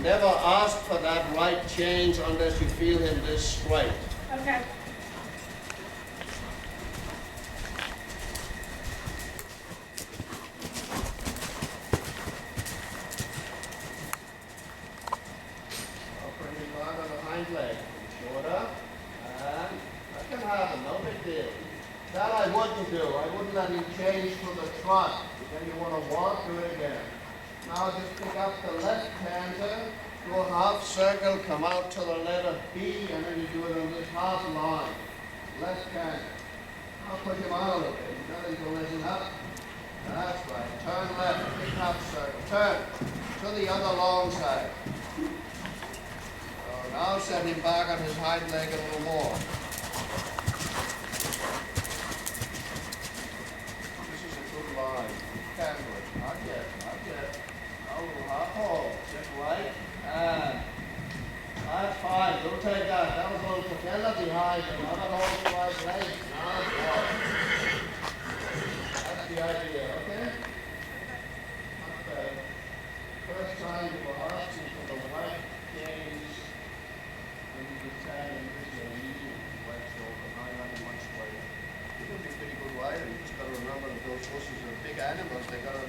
never ask for that right change unless you feel him this straight. Okay. Bring him back on the hind leg. Shorter. And that can happen, no big deal. That I wouldn't do. I wouldn't let him change to the trot. Then you want to walk, do it again. Now just pick up the left canter, do a half circle, come out to the letter B, and then you do it on this half line. Left canter. Now push him out a little bit. Nothing to listen up. That's right. Turn left, big half circle. Turn to the other long side. So now set him back on his hind leg a little more. This is a good line. Canter. Not yet, not yet. Now a little half hold. Just right. And that's fine. Don't take that. That was a little patella behind him. Not a hold the right leg. Now it's off. That's the idea, okay? Okay. First time you were asking for the right gaze. When you get tired and use your knee and right shoulder. Now you're not much weight. You're going to be a pretty good rider. You just got to remember that those horses are big animals. They got to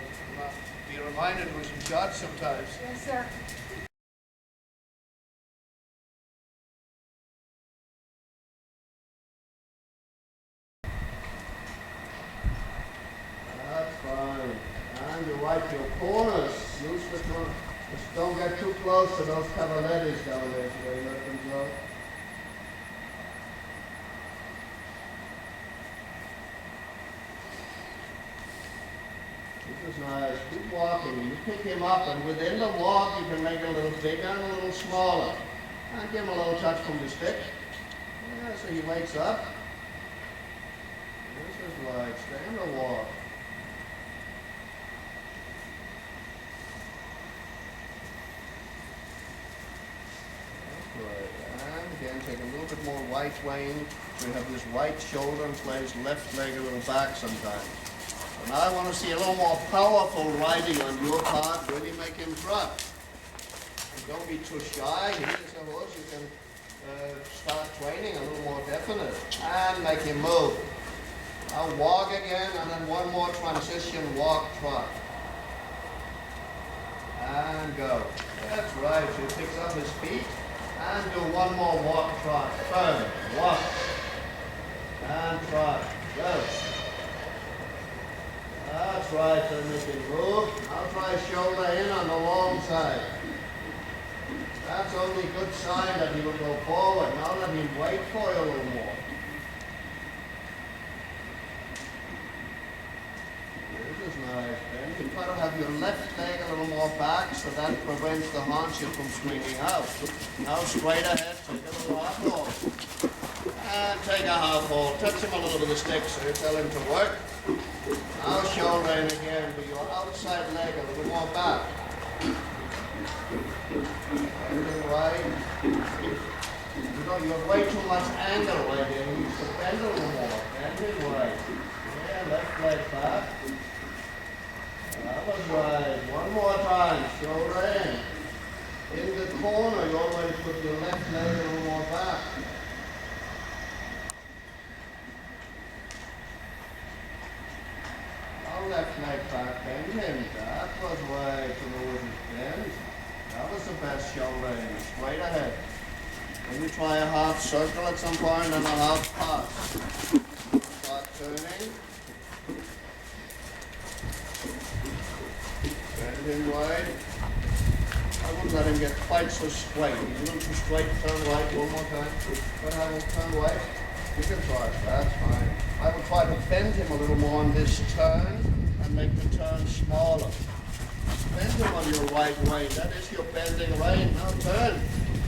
be reminded with some shots sometimes. Yes, sir. That's fine. And you wipe your corners. Use the corner. Just don't get too close to those cavalettis down there so you let them go. This is nice. Keep walking. You pick him up, and within the walk, you can make it a little bigger and a little smaller. And give him a little touch from the stick. Yeah, so he wakes up. This is right. Stay in the walk. That's right. And again, take a little bit more right wing. So you have this right shoulder and play his left leg a little back sometimes. And I want to see a little more powerful riding on your part. Really make him trot. And don't be too shy. He is a horse you can start training a little more definite. And make him move. Now walk again, and then one more transition, walk, trot. And go. That's right. So he picks up his feet. And do one more walk, trot. Turn, walk. And trot. Go. That's right, so make him move. I'll try shoulder in on the long side. That's only a good sign that he will go forward. Now let him wait for you a little more. This is nice. Then you try to have your left leg a little more back so that prevents the haunches from swinging out. Now straight ahead, take a little half hold. And take a half hold. Touch him a little with the stick so you tell him to work. Now shoulder in again with your outside leg a little more back. Bending right. You know, you have way too much angle right there. You need to bend a little more. Bending right. Yeah, left leg back. That was right. One more time. Shoulder in. In the corner, you always put your left leg a little more back. Left leg back, bend him. That was right to the wooden bend. That was the best shoulder in. Straight ahead. Then you try a half circle at some point and a half pass. Start turning. Bend him wide. I wouldn't let him get quite so straight. He's a little too straight. Turn right one more time. But have him turn right. You can try. That's fine. I would try to bend him a little more on this turn and make the turn smaller. Bend him on your right rein. That is your bending rein. Now turn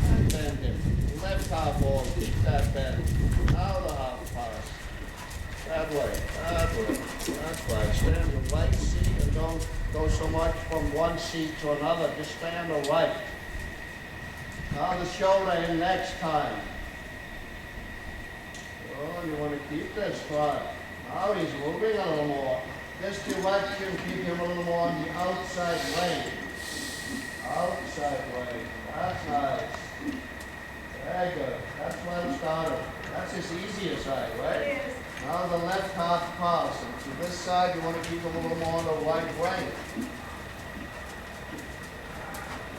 and bend him. Left half hold. Keep that bend. Now the half pass. That way. That way. That's right. Stay on the right seat and don't go so much from one seat to another. Just stay on the right. Now the shoulder in next time. Oh, you want to keep this trot. Now he's moving a little more. This direction, keep him a little more on the outside lane. outside way. That's nice. Very good. That's well started. That's his easier side, right? It is. Now the left half pass. And to this side, you want to keep a little more on the right way.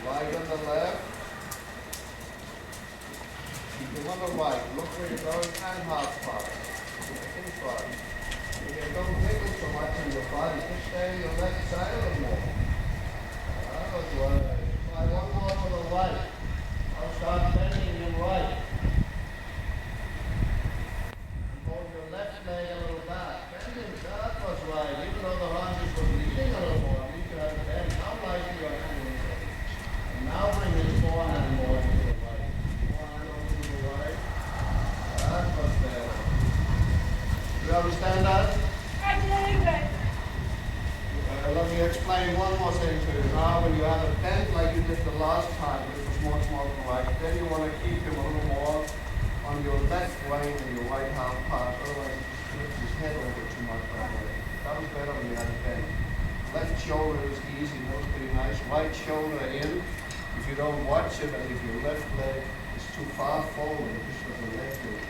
Right on the left. Keep him on the right. Look where you're going and half pass. In front. Again, don't wiggle so much in your body. Just stay on your left side a little more. That was good. Try one more to the right. I'll start bending him right. Hold your left leg a little back. Bending, that was right. Even though the haunches were bleeding a little more, at least you had to bend. How lightly your hand is. And now bring his forehand more to the right. Forehand over to the right. That was better. You understand that? I do, but Let me explain one more thing to you. Now, when you have a bend like you did the last time, which was much more correct, then you want to keep him a little more on your left rein and your right half pass. Otherwise, he flips his head over too much that way. That was better when you had a bend. Left shoulder is easy, looks pretty nice. Right shoulder in. If you don't watch it, and if your left leg is too far forward, just with the left leg,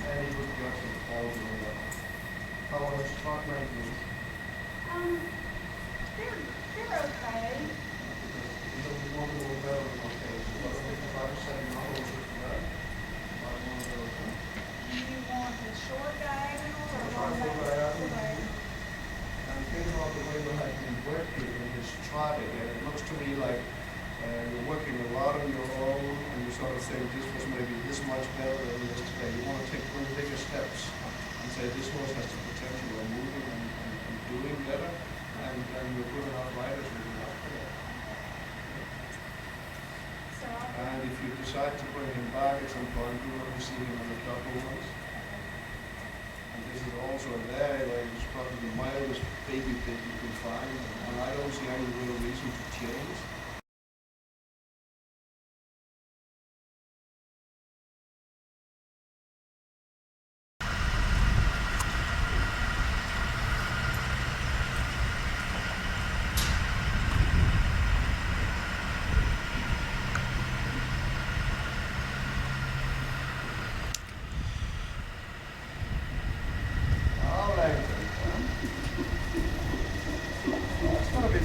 then you would get some falls in there. How was Trot making? they're okay. Do you want the short diagonal or long diagonal? I'm thinking about the way we have been working in this Trot again. It looks to me like you're working a lot on your own, and you sort of say this was maybe this much better than yesterday. You want to take one bigger steps and say this horse has the potential of moving and doing better, and you're good enough riders moving up there. So And if you decide to bring him back at some point, you want to see him in the double ones. And this is also an area where it's probably the mildest baby pit you can find, and I don't see any real reason to change.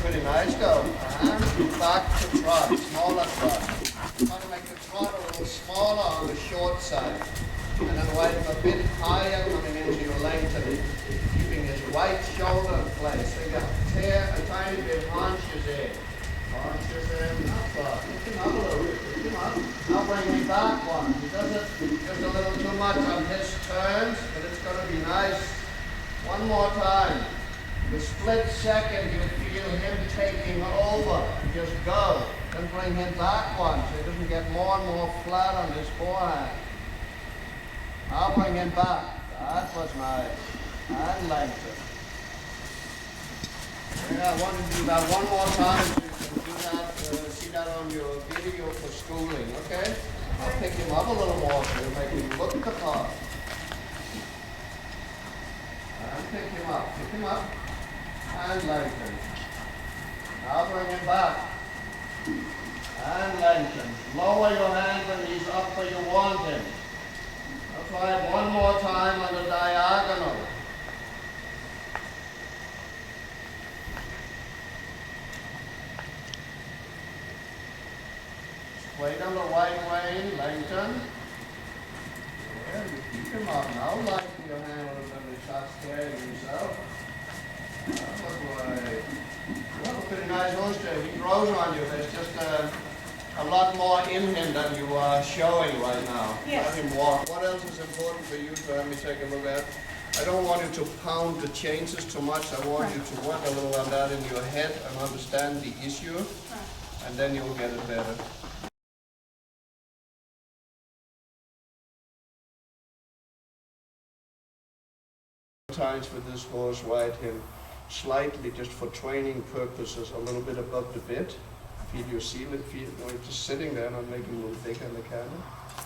Pretty nice though. And back to Trot, smaller Trot. Try to make the Trot a little smaller on the short side. And then ride him a bit higher coming into your lengthening. Keeping his right shoulder in place. So you got to tear a tiny bit haunches in. Haunches in, not far. Pick him up a little bit. Pick him up. Now bring me back one. He does it just a little too much on his turns, but it's going to be nice. One more time. The split second you feel him taking over, just go. Then bring him back one so he doesn't get more and more flat on his forehand. Now bring him back. That was nice. And lengthen. Yeah, I want to do that one more time so you can do that, see that on your video for schooling, okay? I'll pick him up a little more so you make him look the part. And pick him up. Pick him up. And lengthen. Now bring him back. And lengthen. Lower your hand when he's up where you want him. I'll try it one more time on the diagonal. Straight on the right rein, lengthen. Yeah, you keep him up. Now lighten your hand a little bit when you start scaring yourself. Well, pretty nice horse there. He grows on you. There's just a lot more in him than you are showing right now. Yes. Let him walk. What else is important for you to have me take a look at? I don't want you to pound the changes too much. I want you to work a little on that in your head and understand the issue, and then you'll get it better. Sometimes with this horse, ride him slightly, just for training purposes, a little bit above the bit. Feel your ceiling, feel, just sitting there and make him a little bigger in the canter.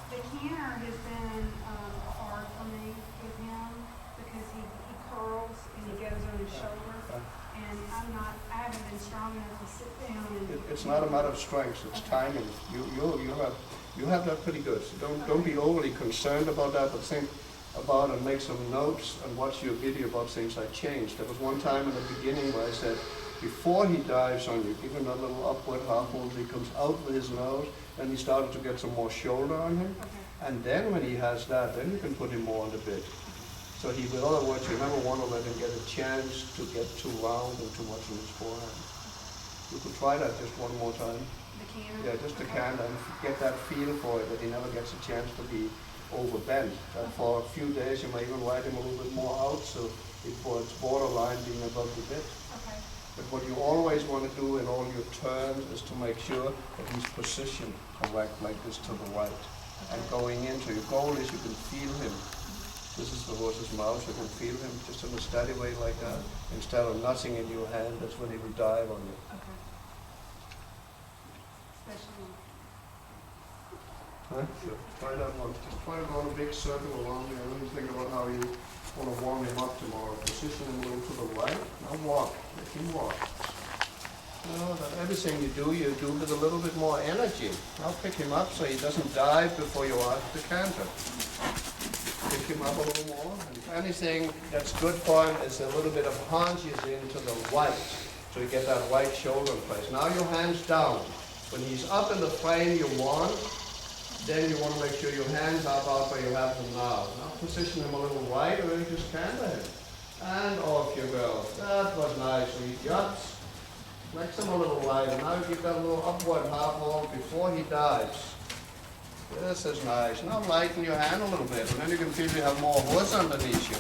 the canter has been hard for me with him because he curls and he goes on his shoulder. And I haven't been strong enough to sit down and It's not a matter of strength, it's timing. You have that pretty good. So don't be overly concerned about that, but think about and make some notes and watch your video about things I changed. There was one time in the beginning where I said, before he dives on you, give him that little upward half hold, he comes out with his nose, and he started to get some more shoulder on him. And then when he has that, then you can put him more on the bit. So he, with other words, you never want to let him get a chance to get too round and too much in his forehand. You could try that just one more time. The canter? Yeah, just the canter, and get that feel for it, that he never gets a chance to be overbent. That for a few days you may even ride him a little bit more out, so it's borderline being above the bit. Okay. But what you always want to do in all your turns is to make sure that he's positioned correct, like this to the right. And going into, your goal is you can feel him. This is the horse's mouth, you can feel him just in a steady way like that. Instead of nothing in your hand, that's when he will dive on you. Okay. Especially. Huh? Sure. Try that one. Just try to go in a big circle around you, and then think about how you want to warm him up tomorrow. Position him a little to the right. Now walk. Let him walk. That everything you do with a little bit more energy. Now pick him up so he doesn't dive before you ask the canter. Pick him up a little more. And if anything that's good for him is a little bit of haunches into the right, so you get that right shoulder in place. Now your hands down. When he's up in the frame you want, then you want to make sure your hands are about where you have them now. Now position him a little right, or you just canter him. And off you go. That was nice. So he jumps. Makes him a little lighter. Now give that a little upward half hold before he dives. This is nice. Now lighten your hand a little bit, and then you can feel you have more horse underneath you.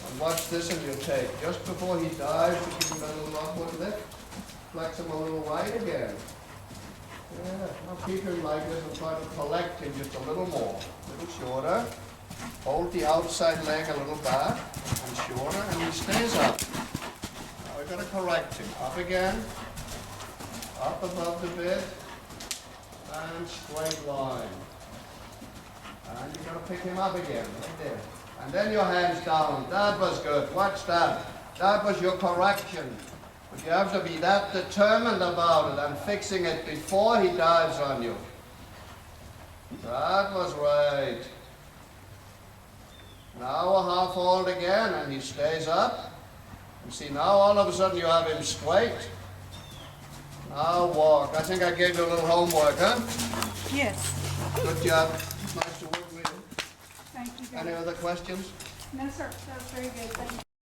And watch this in your take. Just before he dives, you give him that little upward lift. Flex him a little right again. Yeah, now keep him like this and try to collect him just a little more. A little shorter. Hold the outside leg a little back and shorter, and he stays up. Now we're going to correct him. Up again. Up above the bit. And straight line. And you're going to pick him up again, right there. And then your hands down. That was good. Watch that. That was your correction. But you have to be that determined about it and fixing it before he dives on you. That was right. Now a half hold again, and he stays up. And see, now all of a sudden you have him straight. Now walk. I think I gave you a little homework, huh? Yes. Good job. Nice to work with you. Thank you. Any other questions? No, sir. That was very good. Thank you.